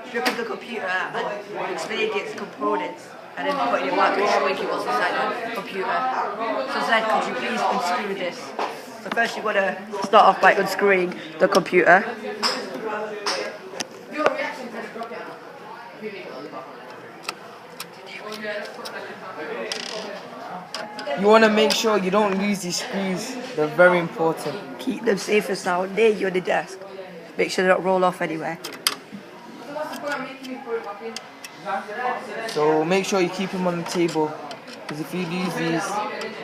stripping the computer and explaining its components and then putting it back and showing you what's inside the computer. So Zaid, could you please unscrew this? So first you've got to start off by unscrewing the computer. You want to make sure you don't lose these screws. They're very important. Keep them safe and sound near you on the desk. Make sure they don't roll off anywhere. So make sure you keep them on the table, because if you lose these,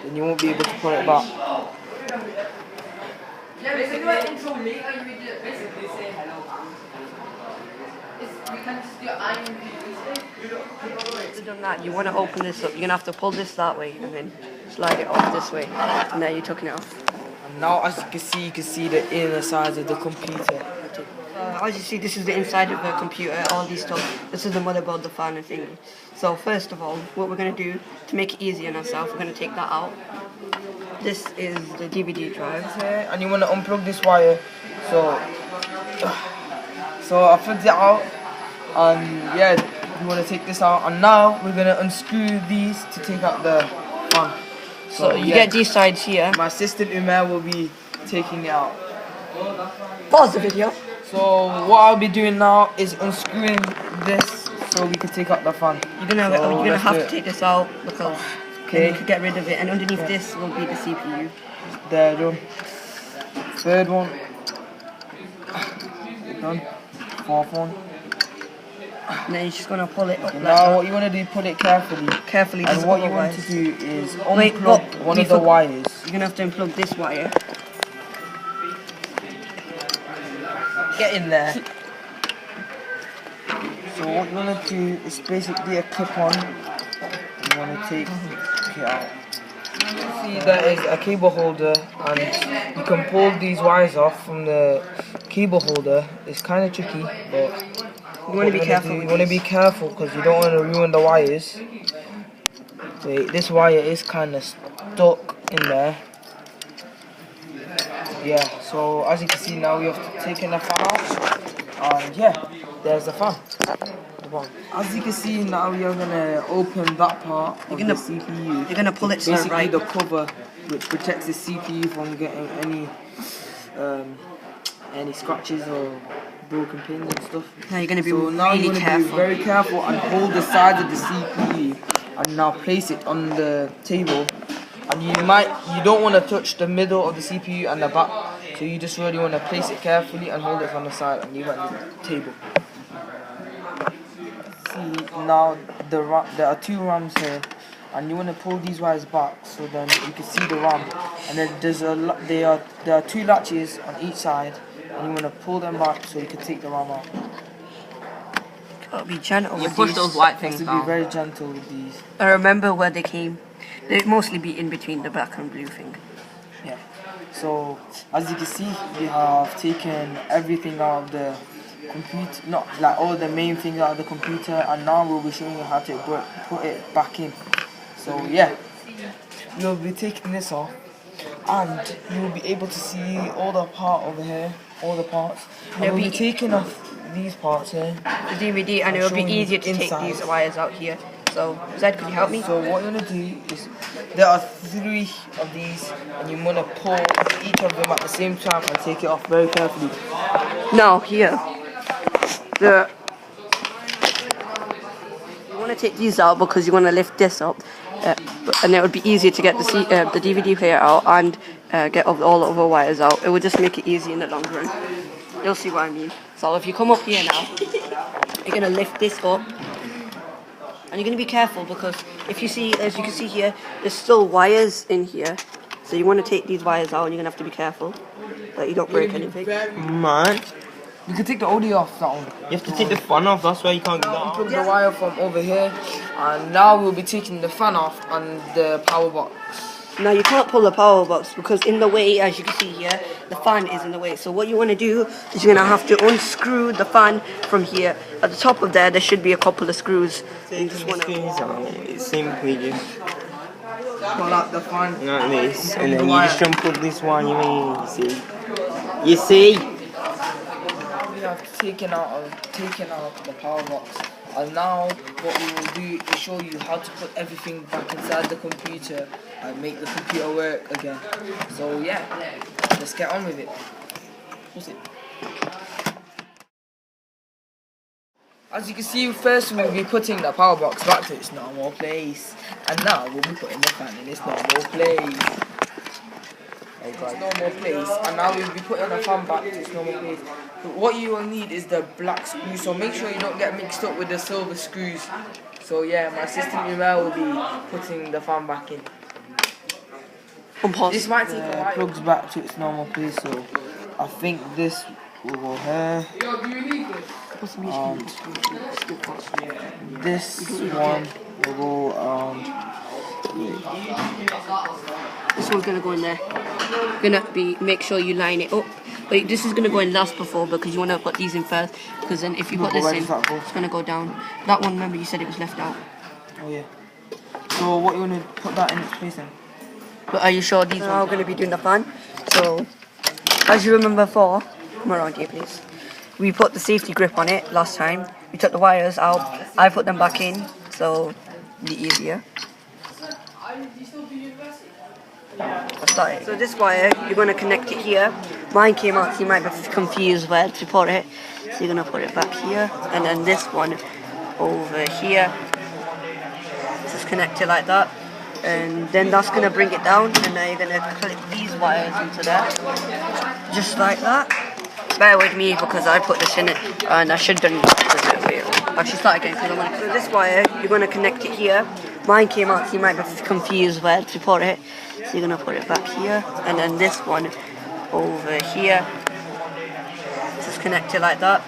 then you won't be able to put it back. Done that, you want to open this up. You're going to have to pull this that way and then slide it off this way. And now you're taking it off. And now, as you can see the inner sides of the computer. As you see, this is the inside of the computer, all these stuff. This is the motherboard, the fan and thing. So first of all, what we're going to do to make it easier on ourselves, we're going to take that out. This is the DVD drive. And you want to unplug this wire. So I plugged it out, and yeah, you want to take this out. And now we're going to unscrew these to take out the fan. So you get these sides here. My assistant Umair will be taking it out. Pause the video. So what I'll be doing now is unscrewing this so we can take out the fan. You're gonna have to take this out because you could get rid of it. And underneath this will be the CPU. There, done. Third one. Done. Fourth one. And then you're just gonna pull it up. Now what you want to do, pull it carefully. Carefully. And what you want to do is unplug one of the wires. You're gonna have to unplug this wire. Get in there. So what you want to do is basically a clip on. You want to take it out. See, there is a cable holder, and you can pull these wires off from the cable holder. It's kind of tricky, but you want to be careful. You want to be careful because you don't want to ruin the wires. Wait, this wire is kind of stuck in there. Yeah, so as you can see now, we have taken the fan off, and yeah, there's the fan. As you can see now, we are gonna open that part of the CPU. You're gonna pull it basically right. the cover, which protects the CPU from getting any scratches or broken pins and stuff. Now you're gonna be really careful. Be very careful and hold the sides of the CPU, and now place it on the table. And you don't want to touch the middle of the CPU and the back, so you just really want to place it carefully and hold it from the side and leave it on the table. See, now there are two RAMs here, and you want to pull these wires back so then you can see the RAM. And then there are two latches on each side, and you want to pull them back so you can take the RAM out. Gotta be gentle with push these. those white things You have to be very gentle with these. I remember where they came. They'd mostly be in between the black and blue thing. Yeah. So as you can see, we have taken everything out of the computer, not like all the main things out of the computer, and now we'll be showing you how to put it back in. So yeah, you'll be taking this off, and you'll be able to see all the part over here, all the parts. And we'll be taking off these parts here. The DVD, and it will be easier to take these wires out here. So, Zaid, could you help me? So what you're going to do is, there are 3 of these, and you want to pull each of them at the same time and take it off very carefully. Now, here. You want to take these out because you want to lift this up, and it would be easier to get the DVD player out and get all the other wires out. It would just make it easy in the long run. You'll see what I mean. So if you come up here now, you're going to lift this up. And you're going to be careful because if you see, as you can see here, there's still wires in here. So you want to take these wires out, and you're going to have to be careful that you don't break anything. Man, you can take the audio off that one. you have to take the fan off, that's why you can't get that Unplug the wire from over here, and now we'll be taking the fan off and the power box. Now you can't pull the power box because in the way, as you can see here, the fan is in the way. So what you want to do is you're going to have to unscrew the fan from here. At the top of there should be a couple of screws. You just want to It's simply just Pull out the fan. like this, and then you just jump up this one, you see? You see? have taken out the power box, and now what we will do is show you how to put everything back inside the computer and make the computer work again. So yeah, let's get on with it. What's it? As you can see, first we'll be putting the power box back to its normal place, and now we'll be putting the fan in its normal place. Its normal place, and now we'll be putting the fan back to its normal place. But what you will need is the black screws, so make sure you don't get mixed up with the silver screws. So yeah, my assistant Umair will be putting the fan back in. This might take a while. Plugs back to its normal place, so I think this will go here. And this one will go around. This one's gonna go in there. Make sure you line it up. But this is gonna go in last before, because you wanna put these in first. Because then if you put this in, it's gonna go down. That one, remember you said it was left out. Oh yeah. So what you wanna put that in its place then? But are you sure these are gonna be doing the fan? So as you remember before, come around here please. We put the safety grip on it last time. We took the wires out. I put them back in, so it'll be easier. So this wire, you're going to connect it here. Mine came out, so you might be confused where to put it. So you're going to put it back here, and then this one over here. Just connect it like that, and then that's going to bring it down, and now you're going to clip these wires into there, just like that. Bear with me because I put this in it, and I should have done it. Actually start again because I'm going to. So this wire, you're going to connect it here. Mine came out, so you might be confused where to put it. So you're going to put it back here, and then this one over here. Just connect it like that,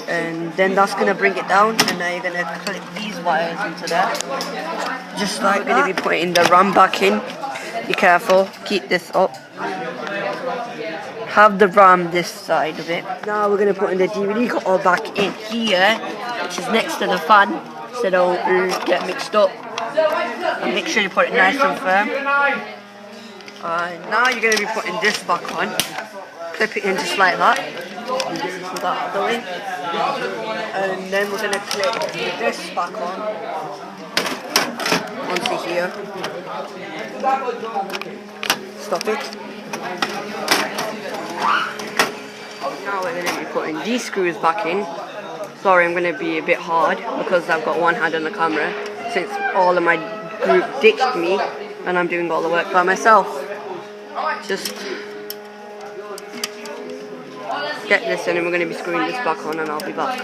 and then that's going to bring it down, and now you're going to clip these wires into there, just like that. We're going to be putting the RAM back in. Be careful, keep this up. Have the RAM this side of it. Now we're going to put in the DVD cutter back in here, which is next to the fan, so they don't get mixed up. And make sure you put it nice and firm. Now you're going to be putting this back on. Clip it in just like that. Put that out of the way. And then we're going to clip this back on onto here. Stop it. Now we're going to be putting these screws back in. Sorry, I'm going to be a bit hard because I've got one hand on the camera, since all of my group ditched me and I'm doing all the work by myself. Just get this in, and we're going to be screwing this back on, and I'll be back.